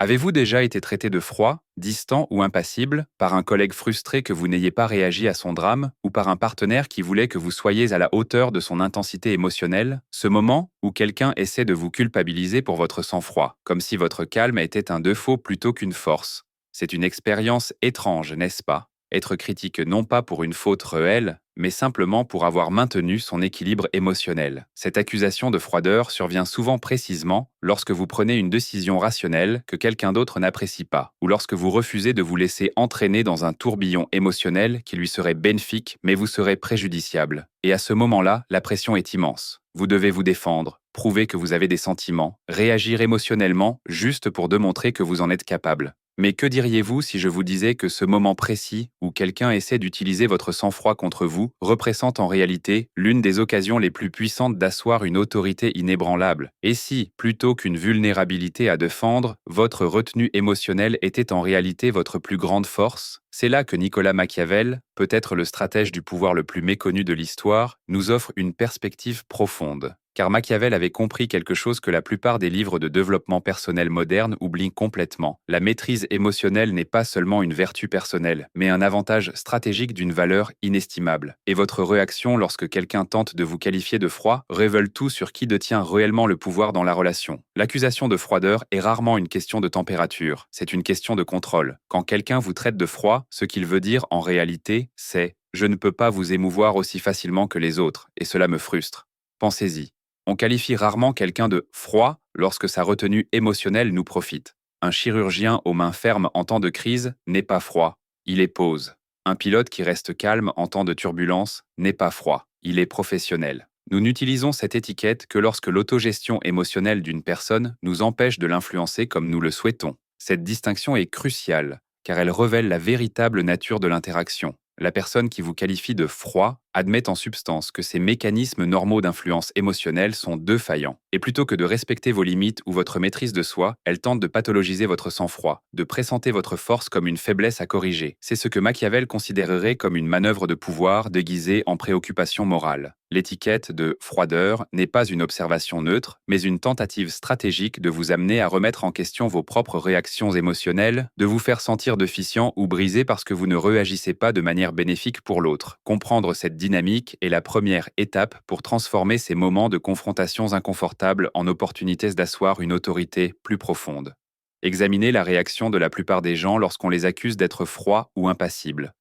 Avez-vous déjà été traité de froid, distant ou impassible par un collègue frustré que vous n'ayez pas réagi à son drame ou par un partenaire qui voulait que vous soyez à la hauteur de son intensité émotionnelle? Ce moment où quelqu'un essaie de vous culpabiliser pour votre sang-froid, comme si votre calme était un défaut plutôt qu'une force. C'est une expérience étrange, n'est-ce pas? Être critique non pas pour une faute réelle, mais simplement pour avoir maintenu son équilibre émotionnel. Cette accusation de froideur survient souvent précisément lorsque vous prenez une décision rationnelle que quelqu'un d'autre n'apprécie pas, ou lorsque vous refusez de vous laisser entraîner dans un tourbillon émotionnel qui lui serait bénéfique mais vous serait préjudiciable. Et à ce moment-là, la pression est immense. Vous devez vous défendre, prouver que vous avez des sentiments, réagir émotionnellement juste pour démontrer que vous en êtes capable. Mais que diriez-vous si je vous disais que ce moment précis où quelqu'un essaie d'utiliser votre sang-froid contre vous représente en réalité l'une des occasions les plus puissantes d'asseoir une autorité inébranlable? Et si, plutôt qu'une vulnérabilité à défendre, votre retenue émotionnelle était en réalité votre plus grande force? C'est là que Nicolas Machiavel, peut-être le stratège du pouvoir le plus méconnu de l'histoire, nous offre une perspective profonde. Car Machiavel avait compris quelque chose que la plupart des livres de développement personnel modernes oublient complètement. La maîtrise émotionnelle n'est pas seulement une vertu personnelle, mais un avantage stratégique d'une valeur inestimable. Et votre réaction lorsque quelqu'un tente de vous qualifier de froid révèle tout sur qui détient réellement le pouvoir dans la relation. L'accusation de froideur est rarement une question de température, c'est une question de contrôle. Quand quelqu'un vous traite de froid, ce qu'il veut dire en réalité, c'est « je ne peux pas vous émouvoir aussi facilement que les autres, et cela me frustre ». Pensez-y. On qualifie rarement quelqu'un de froid lorsque sa retenue émotionnelle nous profite. Un chirurgien aux mains fermes en temps de crise n'est pas froid, il est pose. Un pilote qui reste calme en temps de turbulence n'est pas froid, il est professionnel. Nous n'utilisons cette étiquette que lorsque l'autogestion émotionnelle d'une personne nous empêche de l'influencer comme nous le souhaitons. Cette distinction est cruciale, car elle révèle la véritable nature de l'interaction. La personne qui vous qualifie de froid admet en substance que ces mécanismes normaux d'influence émotionnelle sont défaillants. Et plutôt que de respecter vos limites ou votre maîtrise de soi, elle tente de pathologiser votre sang-froid, de présenter votre force comme une faiblesse à corriger. C'est ce que Machiavel considérerait comme une manœuvre de pouvoir déguisée en préoccupation morale. L'étiquette de froideur n'est pas une observation neutre, mais une tentative stratégique de vous amener à remettre en question vos propres réactions émotionnelles, de vous faire sentir déficient ou brisé parce que vous ne réagissez pas de manière bénéfique pour l'autre. Comprendre cette dynamique est la première étape pour transformer ces moments de confrontations inconfortables en opportunités d'asseoir une autorité plus profonde. Examinez la réaction de la plupart des gens lorsqu'on les accuse d'être froids ou impassibles.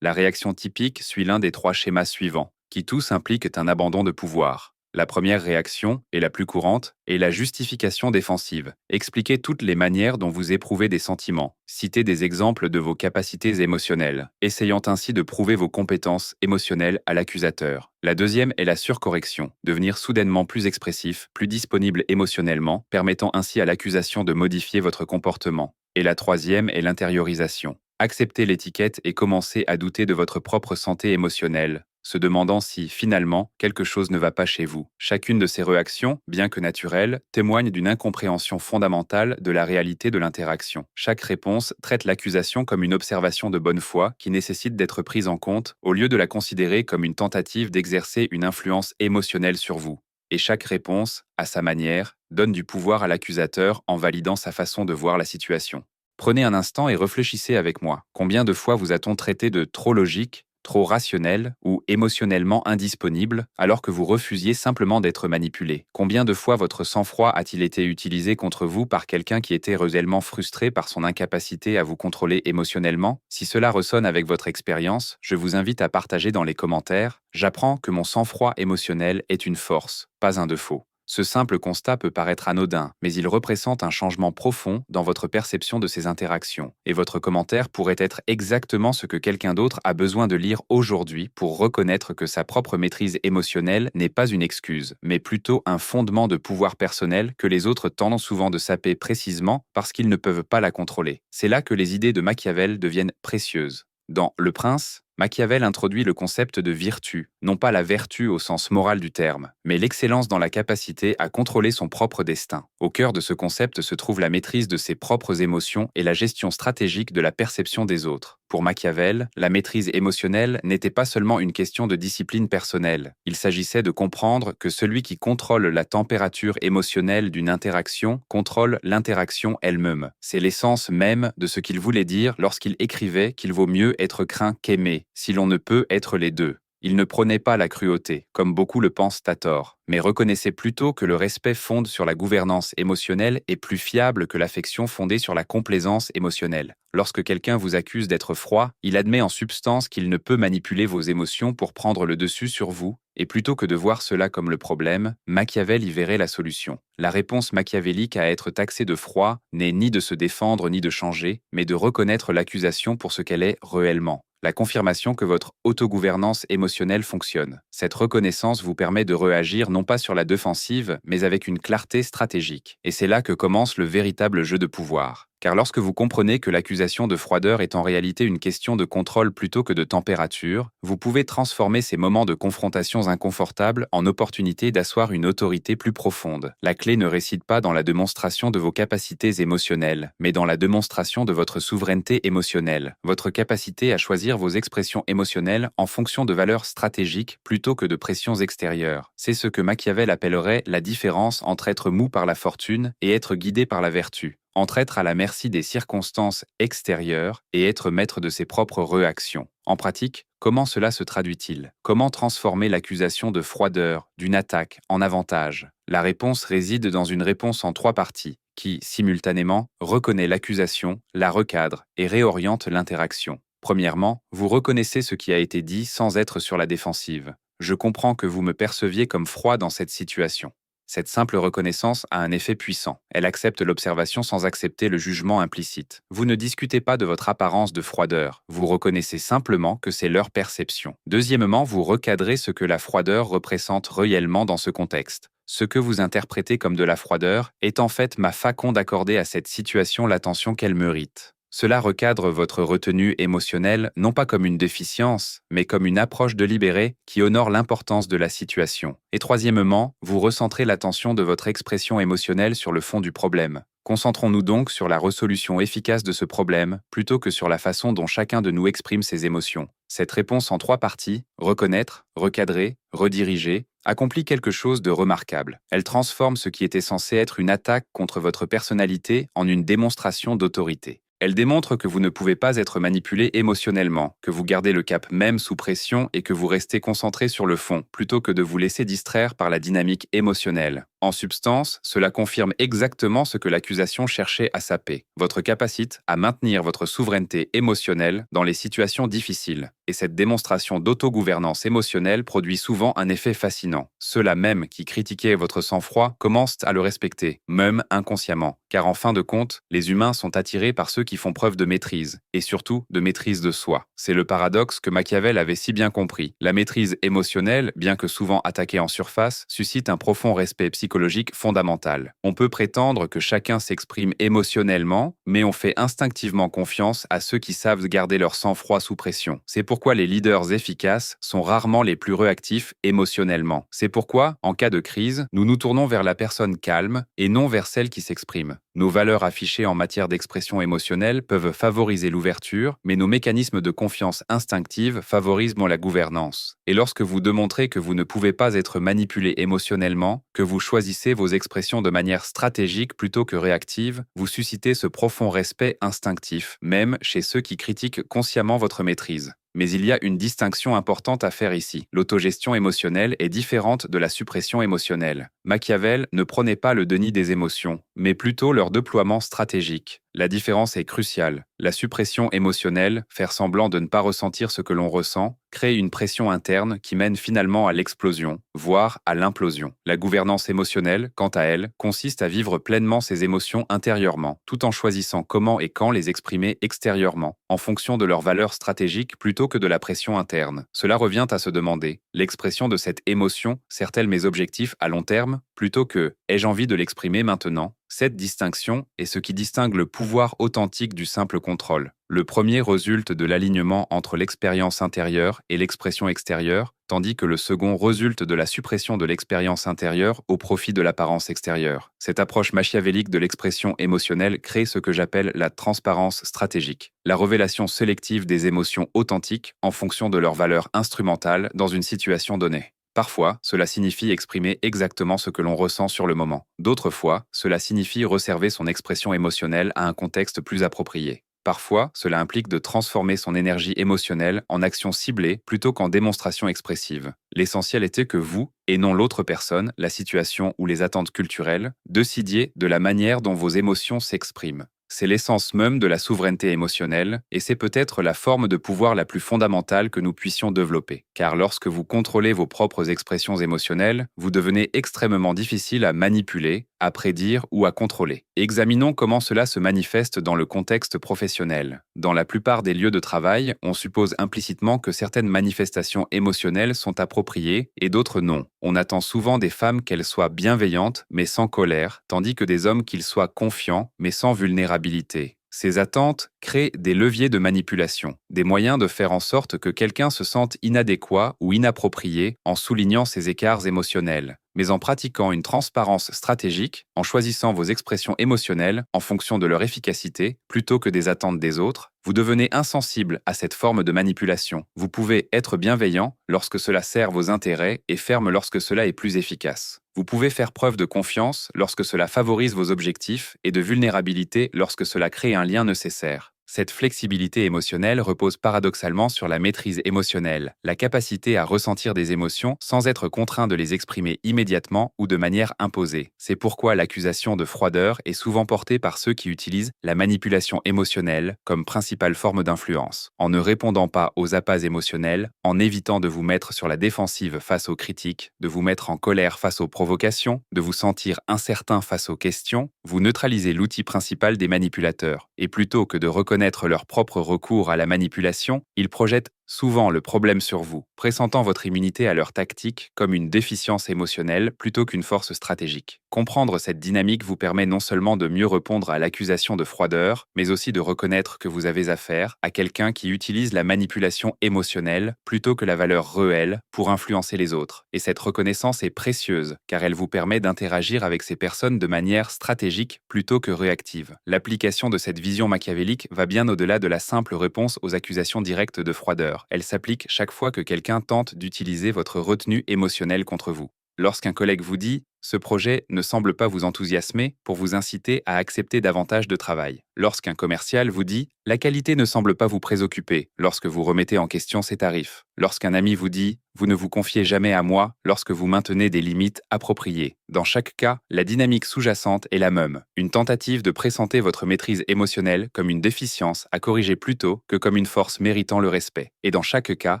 La réaction typique suit l'un des trois schémas suivants, qui tous impliquent un abandon de pouvoir. La première réaction, et la plus courante, est la justification défensive. Expliquez toutes les manières dont vous éprouvez des sentiments. Citez des exemples de vos capacités émotionnelles, essayant ainsi de prouver vos compétences émotionnelles à l'accusateur. La deuxième est la surcorrection, devenir soudainement plus expressif, plus disponible émotionnellement, permettant ainsi à l'accusation de modifier votre comportement. Et la troisième est l'intériorisation. Acceptez l'étiquette et commencez à douter de votre propre santé émotionnelle, se demandant si, finalement, quelque chose ne va pas chez vous. Chacune de ces réactions, bien que naturelles, témoigne d'une incompréhension fondamentale de la réalité de l'interaction. Chaque réponse traite l'accusation comme une observation de bonne foi qui nécessite d'être prise en compte, au lieu de la considérer comme une tentative d'exercer une influence émotionnelle sur vous. Et chaque réponse, à sa manière, donne du pouvoir à l'accusateur en validant sa façon de voir la situation. Prenez un instant et réfléchissez avec moi. Combien de fois vous a-t-on traité de trop logique, trop rationnel ou émotionnellement indisponible alors que vous refusiez simplement d'être manipulé? Combien de fois votre sang-froid a-t-il été utilisé contre vous par quelqu'un qui était réellement frustré par son incapacité à vous contrôler émotionnellement? Si cela résonne avec votre expérience, je vous invite à partager dans les commentaires « J'apprends que mon sang-froid émotionnel est une force, pas un défaut ». Ce simple constat peut paraître anodin, mais il représente un changement profond dans votre perception de ces interactions. Et votre commentaire pourrait être exactement ce que quelqu'un d'autre a besoin de lire aujourd'hui pour reconnaître que sa propre maîtrise émotionnelle n'est pas une excuse, mais plutôt un fondement de pouvoir personnel que les autres tentent souvent de saper précisément parce qu'ils ne peuvent pas la contrôler. C'est là que les idées de Machiavel deviennent précieuses. Dans Le Prince, Machiavel introduit le concept de virtu, non pas la vertu au sens moral du terme, mais l'excellence dans la capacité à contrôler son propre destin. Au cœur de ce concept se trouve la maîtrise de ses propres émotions et la gestion stratégique de la perception des autres. Pour Machiavel, la maîtrise émotionnelle n'était pas seulement une question de discipline personnelle. Il s'agissait de comprendre que celui qui contrôle la température émotionnelle d'une interaction contrôle l'interaction elle-même. C'est l'essence même de ce qu'il voulait dire lorsqu'il écrivait qu'il vaut mieux être craint qu'aimé, si l'on ne peut être les deux. Il ne prônait pas la cruauté, comme beaucoup le pensent à tort, mais reconnaissait plutôt que le respect fonde sur la gouvernance émotionnelle est plus fiable que l'affection fondée sur la complaisance émotionnelle. Lorsque quelqu'un vous accuse d'être froid, il admet en substance qu'il ne peut manipuler vos émotions pour prendre le dessus sur vous, et plutôt que de voir cela comme le problème, Machiavel y verrait la solution. La réponse machiavélique à être taxé de froid n'est ni de se défendre ni de changer, mais de reconnaître l'accusation pour ce qu'elle est réellement. La confirmation que votre autogouvernance émotionnelle fonctionne. Cette reconnaissance vous permet de réagir non pas sur la défensive, mais avec une clarté stratégique. Et c'est là que commence le véritable jeu de pouvoir. Car lorsque vous comprenez que l'accusation de froideur est en réalité une question de contrôle plutôt que de température, vous pouvez transformer ces moments de confrontations inconfortables en opportunités d'asseoir une autorité plus profonde. La clé ne réside pas dans la démonstration de vos capacités émotionnelles, mais dans la démonstration de votre souveraineté émotionnelle, votre capacité à choisir vos expressions émotionnelles en fonction de valeurs stratégiques plutôt que de pressions extérieures. C'est ce que Machiavel appellerait la différence entre être mou par la fortune et être guidé par la vertu. Entre être à la merci des circonstances extérieures et être maître de ses propres réactions. En pratique, comment cela se traduit-il? Comment transformer l'accusation de froideur, d'une attaque, en avantage? La réponse réside dans une réponse en 3 parties, qui, simultanément, reconnaît l'accusation, la recadre et réoriente l'interaction. Premièrement, vous reconnaissez ce qui a été dit sans être sur la défensive. Je comprends que vous me perceviez comme froid dans cette situation. Cette simple reconnaissance a un effet puissant. Elle accepte l'observation sans accepter le jugement implicite. Vous ne discutez pas de votre apparence de froideur. Vous reconnaissez simplement que c'est leur perception. Deuxièmement, vous recadrez ce que la froideur représente réellement dans ce contexte. Ce que vous interprétez comme de la froideur est en fait ma façon d'accorder à cette situation l'attention qu'elle mérite. Cela recadre votre retenue émotionnelle non pas comme une déficience, mais comme une approche délibérée qui honore l'importance de la situation. Et troisièmement, vous recentrez l'attention de votre expression émotionnelle sur le fond du problème. Concentrons-nous donc sur la résolution efficace de ce problème, plutôt que sur la façon dont chacun de nous exprime ses émotions. Cette réponse en 3 parties, reconnaître, recadrer, rediriger, accomplit quelque chose de remarquable. Elle transforme ce qui était censé être une attaque contre votre personnalité en une démonstration d'autorité. Elle démontre que vous ne pouvez pas être manipulé émotionnellement, que vous gardez le cap même sous pression et que vous restez concentré sur le fond, plutôt que de vous laisser distraire par la dynamique émotionnelle. En substance, cela confirme exactement ce que l'accusation cherchait à saper, votre capacité à maintenir votre souveraineté émotionnelle dans les situations difficiles. Et cette démonstration d'autogouvernance émotionnelle produit souvent un effet fascinant. Ceux-là même qui critiquaient votre sang-froid commencent à le respecter, même inconsciemment, car en fin de compte, les humains sont attirés par ceux qui font preuve de maîtrise, et surtout de maîtrise de soi. C'est le paradoxe que Machiavel avait si bien compris. La maîtrise émotionnelle, bien que souvent attaquée en surface, suscite un profond respect psychologique fondamental. On peut prétendre que chacun s'exprime émotionnellement, mais on fait instinctivement confiance à ceux qui savent garder leur sang-froid sous pression. C'est pourquoi les leaders efficaces sont rarement les plus réactifs émotionnellement. C'est pourquoi, en cas de crise, nous nous tournons vers la personne calme et non vers celle qui s'exprime. Nos valeurs affichées en matière d'expression émotionnelle peuvent favoriser l'ouverture, mais nos mécanismes de confiance instinctive favorisent la gouvernance. Et lorsque vous démontrez que vous ne pouvez pas être manipulé émotionnellement, que vous choisissez vos expressions de manière stratégique plutôt que réactive, vous suscitez ce profond respect instinctif, même chez ceux qui critiquent consciemment votre maîtrise. Mais il y a une distinction importante à faire ici. L'autogestion émotionnelle est différente de la suppression émotionnelle. Machiavel ne prônait pas le déni des émotions, mais plutôt leur déploiement stratégique. La différence est cruciale. La suppression émotionnelle, faire semblant de ne pas ressentir ce que l'on ressent, crée une pression interne qui mène finalement à l'explosion, voire à l'implosion. La gouvernance émotionnelle, quant à elle, consiste à vivre pleinement ses émotions intérieurement, tout en choisissant comment et quand les exprimer extérieurement, en fonction de leurs valeurs stratégiques plutôt plutôt que de la pression interne. Cela revient à se demander, l'expression de cette émotion sert-elle mes objectifs à long terme plutôt que ai-je envie de l'exprimer maintenant? Cette distinction est ce qui distingue le pouvoir authentique du simple contrôle. Le premier résulte de l'alignement entre l'expérience intérieure et l'expression extérieure, tandis que le second résulte de la suppression de l'expérience intérieure au profit de l'apparence extérieure. Cette approche machiavélique de l'expression émotionnelle crée ce que j'appelle la transparence stratégique, la révélation sélective des émotions authentiques en fonction de leur valeur instrumentale dans une situation donnée. Parfois, cela signifie exprimer exactement ce que l'on ressent sur le moment. D'autres fois, cela signifie réserver son expression émotionnelle à un contexte plus approprié. Parfois, cela implique de transformer son énergie émotionnelle en action ciblée plutôt qu'en démonstration expressive. L'essentiel était que vous, et non l'autre personne, la situation ou les attentes culturelles, décidiez de la manière dont vos émotions s'expriment. C'est l'essence même de la souveraineté émotionnelle, et c'est peut-être la forme de pouvoir la plus fondamentale que nous puissions développer. Car lorsque vous contrôlez vos propres expressions émotionnelles, vous devenez extrêmement difficile à manipuler, à prédire ou à contrôler. Examinons comment cela se manifeste dans le contexte professionnel. Dans la plupart des lieux de travail, on suppose implicitement que certaines manifestations émotionnelles sont appropriées et d'autres non. On attend souvent des femmes qu'elles soient bienveillantes mais sans colère, tandis que des hommes qu'ils soient confiants mais sans vulnérabilité. Ces attentes créent des leviers de manipulation, des moyens de faire en sorte que quelqu'un se sente inadéquat ou inapproprié en soulignant ses écarts émotionnels. Mais en pratiquant une transparence stratégique, en choisissant vos expressions émotionnelles en fonction de leur efficacité plutôt que des attentes des autres, vous devenez insensible à cette forme de manipulation. Vous pouvez être bienveillant lorsque cela sert vos intérêts et ferme lorsque cela est plus efficace. Vous pouvez faire preuve de confiance lorsque cela favorise vos objectifs et de vulnérabilité lorsque cela crée un lien nécessaire. Cette flexibilité émotionnelle repose paradoxalement sur la maîtrise émotionnelle, la capacité à ressentir des émotions sans être contraint de les exprimer immédiatement ou de manière imposée. C'est pourquoi l'accusation de froideur est souvent portée par ceux qui utilisent la manipulation émotionnelle comme principale forme d'influence. En ne répondant pas aux appâts émotionnels, en évitant de vous mettre sur la défensive face aux critiques, de vous mettre en colère face aux provocations, de vous sentir incertain face aux questions, vous neutralisez l'outil principal des manipulateurs. Et plutôt que de reconnaître leur propre recours à la manipulation, ils projettent souvent le problème sur vous, pressentant votre immunité à leur tactique comme une déficience émotionnelle plutôt qu'une force stratégique. Comprendre cette dynamique vous permet non seulement de mieux répondre à l'accusation de froideur, mais aussi de reconnaître que vous avez affaire à quelqu'un qui utilise la manipulation émotionnelle plutôt que la valeur réelle pour influencer les autres. Et cette reconnaissance est précieuse, car elle vous permet d'interagir avec ces personnes de manière stratégique plutôt que réactive. L'application de cette vision machiavélique va bien au-delà de la simple réponse aux accusations directes de froideur. Elle s'applique chaque fois que quelqu'un tente d'utiliser votre retenue émotionnelle contre vous. Lorsqu'un collègue vous dit « ce projet ne semble pas vous enthousiasmer » pour vous inciter à accepter davantage de travail. Lorsqu'un commercial vous dit « la qualité ne semble pas vous préoccuper » lorsque vous remettez en question ses tarifs. Lorsqu'un ami vous dit « vous ne vous confiez jamais à moi » lorsque vous maintenez des limites appropriées. Dans chaque cas, la dynamique sous-jacente est la même. Une tentative de présenter votre maîtrise émotionnelle comme une déficience à corriger plutôt que comme une force méritant le respect. Et dans chaque cas,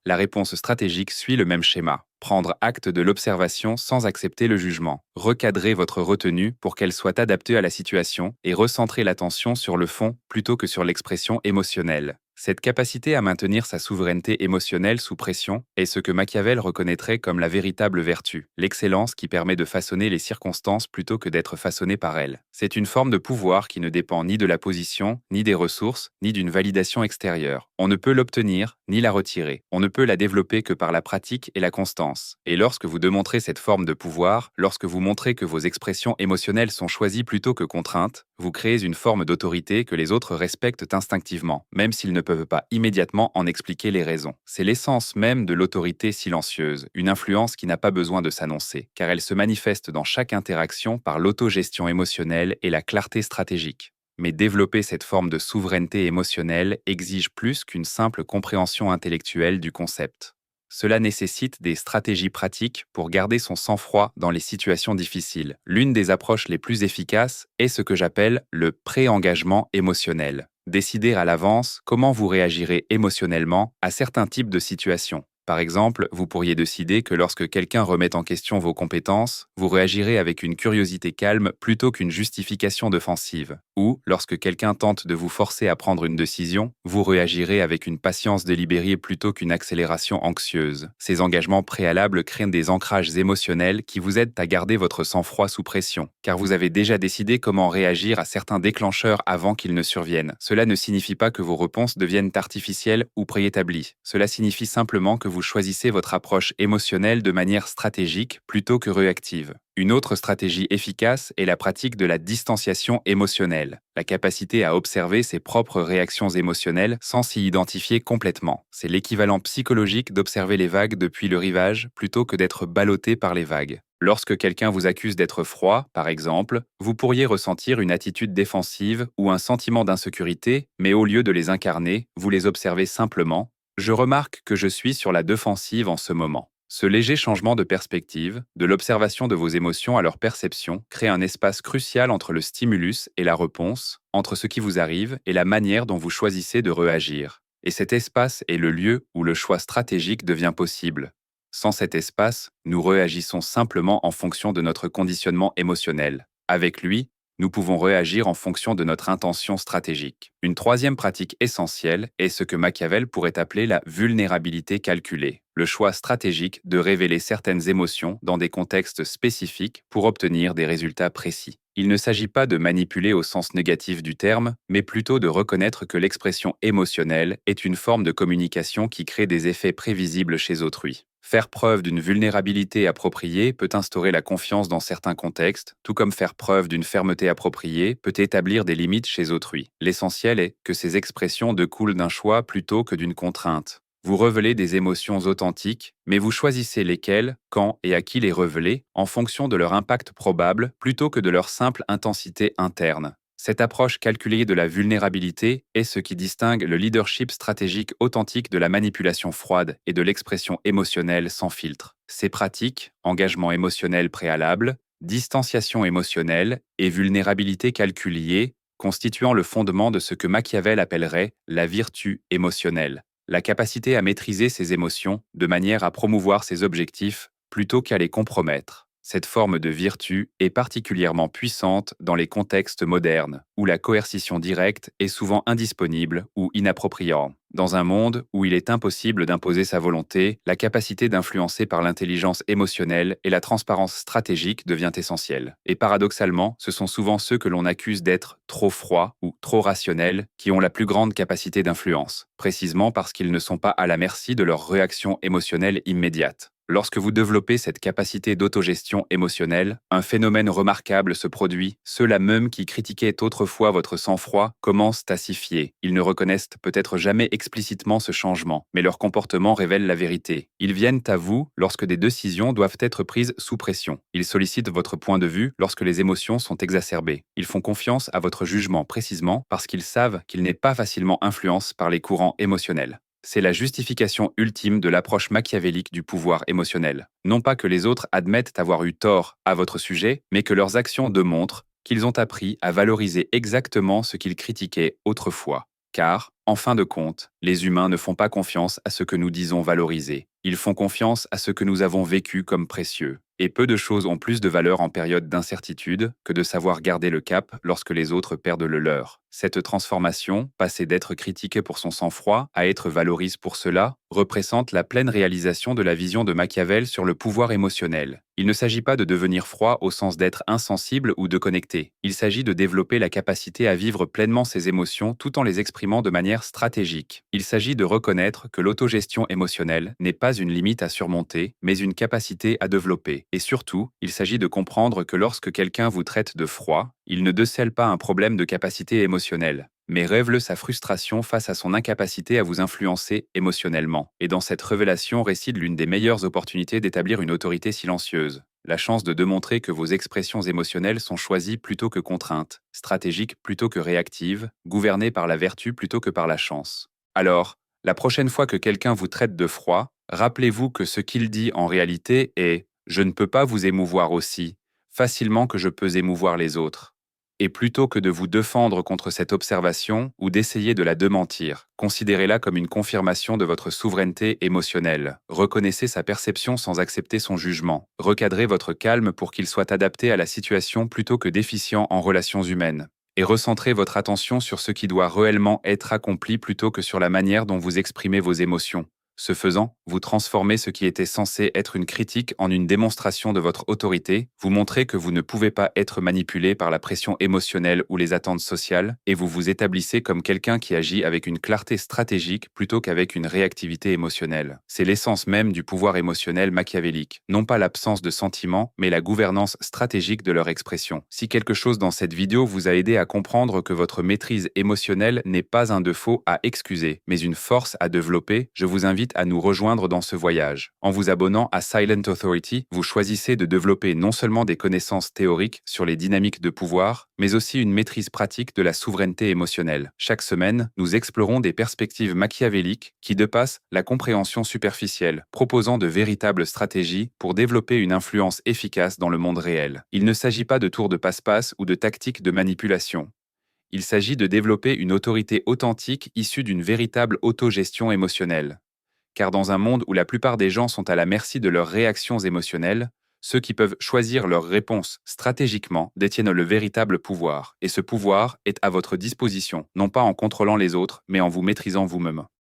la réponse stratégique suit le même schéma. Prendre acte de l'observation sans accepter le jugement. Recadrer votre retenue pour qu'elle soit adaptée à la situation et recentrer l'attention sur le fond plutôt que sur l'expression émotionnelle. Cette capacité à maintenir sa souveraineté émotionnelle sous pression est ce que Machiavel reconnaîtrait comme la véritable vertu, l'excellence qui permet de façonner les circonstances plutôt que d'être façonné par elles. C'est une forme de pouvoir qui ne dépend ni de la position, ni des ressources, ni d'une validation extérieure. On ne peut l'obtenir, ni la retirer. On ne peut la développer que par la pratique et la constance. Et lorsque vous démontrez cette forme de pouvoir, lorsque vous montrez que vos expressions émotionnelles sont choisies plutôt que contraintes, vous créez une forme d'autorité que les autres respectent instinctivement, même s'ils ne peuvent pas immédiatement en expliquer les raisons. C'est l'essence même de l'autorité silencieuse, une influence qui n'a pas besoin de s'annoncer, car elle se manifeste dans chaque interaction par l'autogestion émotionnelle et la clarté stratégique. Mais développer cette forme de souveraineté émotionnelle exige plus qu'une simple compréhension intellectuelle du concept. Cela nécessite des stratégies pratiques pour garder son sang-froid dans les situations difficiles. L'une des approches les plus efficaces est ce que j'appelle le pré-engagement émotionnel. Décider à l'avance comment vous réagirez émotionnellement à certains types de situations. Par exemple, vous pourriez décider que lorsque quelqu'un remet en question vos compétences, vous réagirez avec une curiosité calme plutôt qu'une justification défensive. Ou, lorsque quelqu'un tente de vous forcer à prendre une décision, vous réagirez avec une patience délibérée plutôt qu'une accélération anxieuse. Ces engagements préalables créent des ancrages émotionnels qui vous aident à garder votre sang-froid sous pression, car vous avez déjà décidé comment réagir à certains déclencheurs avant qu'ils ne surviennent. Cela ne signifie pas que vos réponses deviennent artificielles ou préétablies. Cela signifie simplement que vous choisissez votre approche émotionnelle de manière stratégique plutôt que réactive. Une autre stratégie efficace est la pratique de la distanciation émotionnelle, la capacité à observer ses propres réactions émotionnelles sans s'y identifier complètement. C'est l'équivalent psychologique d'observer les vagues depuis le rivage plutôt que d'être ballotté par les vagues. Lorsque quelqu'un vous accuse d'être froid, par exemple, vous pourriez ressentir une attitude défensive ou un sentiment d'insécurité, mais au lieu de les incarner, vous les observez simplement. Je remarque que je suis sur la défensive en ce moment. Ce léger changement de perspective, de l'observation de vos émotions à leur perception, crée un espace crucial entre le stimulus et la réponse, entre ce qui vous arrive et la manière dont vous choisissez de réagir. Et cet espace est le lieu où le choix stratégique devient possible. Sans cet espace, nous réagissons simplement en fonction de notre conditionnement émotionnel. Avec lui, nous pouvons réagir en fonction de notre intention stratégique. Une troisième pratique essentielle est ce que Machiavel pourrait appeler la vulnérabilité calculée, le choix stratégique de révéler certaines émotions dans des contextes spécifiques pour obtenir des résultats précis. Il ne s'agit pas de manipuler au sens négatif du terme, mais plutôt de reconnaître que l'expression émotionnelle est une forme de communication qui crée des effets prévisibles chez autrui. Faire preuve d'une vulnérabilité appropriée peut instaurer la confiance dans certains contextes, tout comme faire preuve d'une fermeté appropriée peut établir des limites chez autrui. L'essentiel est que ces expressions découlent d'un choix plutôt que d'une contrainte. Vous révélez des émotions authentiques, mais vous choisissez lesquelles, quand et à qui les révéler en fonction de leur impact probable plutôt que de leur simple intensité interne. Cette approche calculée de la vulnérabilité est ce qui distingue le leadership stratégique authentique de la manipulation froide et de l'expression émotionnelle sans filtre. Ces pratiques, engagement émotionnel préalable, distanciation émotionnelle et vulnérabilité calculée, constituant le fondement de ce que Machiavel appellerait la vertu émotionnelle, la capacité à maîtriser ses émotions de manière à promouvoir ses objectifs plutôt qu'à les compromettre. Cette forme de vertu est particulièrement puissante dans les contextes modernes, où la coercition directe est souvent indisponible ou inappropriante. Dans un monde où il est impossible d'imposer sa volonté, la capacité d'influencer par l'intelligence émotionnelle et la transparence stratégique devient essentielle. Et paradoxalement, ce sont souvent ceux que l'on accuse d'être trop froids ou trop rationnels qui ont la plus grande capacité d'influence, précisément parce qu'ils ne sont pas à la merci de leur réaction émotionnelle immédiate. Lorsque vous développez cette capacité d'autogestion émotionnelle, un phénomène remarquable se produit. Ceux-là même qui critiquaient autrefois votre sang-froid commencent à s'y fier. Ils ne reconnaissent peut-être jamais explicitement ce changement, mais leur comportement révèle la vérité. Ils viennent à vous lorsque des décisions doivent être prises sous pression. Ils sollicitent votre point de vue lorsque les émotions sont exacerbées. Ils font confiance à votre jugement précisément parce qu'ils savent qu'il n'est pas facilement influencé par les courants émotionnels. C'est la justification ultime de l'approche machiavélique du pouvoir émotionnel. Non pas que les autres admettent avoir eu tort à votre sujet, mais que leurs actions démontrent qu'ils ont appris à valoriser exactement ce qu'ils critiquaient autrefois. Car, en fin de compte, les humains ne font pas confiance à ce que nous disons valoriser. Ils font confiance à ce que nous avons vécu comme précieux. Et peu de choses ont plus de valeur en période d'incertitude que de savoir garder le cap lorsque les autres perdent le leur. Cette transformation, passer d'être critiqué pour son sang-froid à être valorisé pour cela, représente la pleine réalisation de la vision de Machiavel sur le pouvoir émotionnel. Il ne s'agit pas de devenir froid au sens d'être insensible ou de connecté. Il s'agit de développer la capacité à vivre pleinement ses émotions tout en les exprimant de manière stratégique. Il s'agit de reconnaître que l'autogestion émotionnelle n'est pas une limite à surmonter, mais une capacité à développer. Et surtout, il s'agit de comprendre que lorsque quelqu'un vous traite de froid, il ne décèle pas un problème de capacité émotionnelle, mais révèle sa frustration face à son incapacité à vous influencer émotionnellement. Et dans cette révélation réside l'une des meilleures opportunités d'établir une autorité silencieuse. La chance de démontrer que vos expressions émotionnelles sont choisies plutôt que contraintes, stratégiques plutôt que réactives, gouvernées par la vertu plutôt que par la chance. Alors, la prochaine fois que quelqu'un vous traite de froid, rappelez-vous que ce qu'il dit en réalité est « je ne peux pas vous émouvoir aussi facilement que je peux émouvoir les autres ». Et plutôt que de vous défendre contre cette observation ou d'essayer de la démentir, considérez-la comme une confirmation de votre souveraineté émotionnelle. Reconnaissez sa perception sans accepter son jugement. Recadrez votre calme pour qu'il soit adapté à la situation plutôt que déficient en relations humaines. et recentrez votre attention sur ce qui doit réellement être accompli plutôt que sur la manière dont vous exprimez vos émotions. Ce faisant, vous transformez ce qui était censé être une critique en une démonstration de votre autorité, vous montrez que vous ne pouvez pas être manipulé par la pression émotionnelle ou les attentes sociales, et vous vous établissez comme quelqu'un qui agit avec une clarté stratégique plutôt qu'avec une réactivité émotionnelle. C'est l'essence même du pouvoir émotionnel machiavélique, non pas l'absence de sentiments, mais la gouvernance stratégique de leur expression. Si quelque chose dans cette vidéo vous a aidé à comprendre que votre maîtrise émotionnelle n'est pas un défaut à excuser, mais une force à développer, je vous invite à nous rejoindre dans ce voyage. En vous abonnant à Silent Authority, vous choisissez de développer non seulement des connaissances théoriques sur les dynamiques de pouvoir, mais aussi une maîtrise pratique de la souveraineté émotionnelle. Chaque semaine, nous explorons des perspectives machiavéliques qui dépassent la compréhension superficielle, proposant de véritables stratégies pour développer une influence efficace dans le monde réel. Il ne s'agit pas de tours de passe-passe ou de tactiques de manipulation. Il s'agit de développer une autorité authentique issue d'une véritable autogestion émotionnelle. Car dans un monde où la plupart des gens sont à la merci de leurs réactions émotionnelles, ceux qui peuvent choisir leurs réponses stratégiquement détiennent le véritable pouvoir. Et ce pouvoir est à votre disposition, non pas en contrôlant les autres, mais en vous maîtrisant vous-même.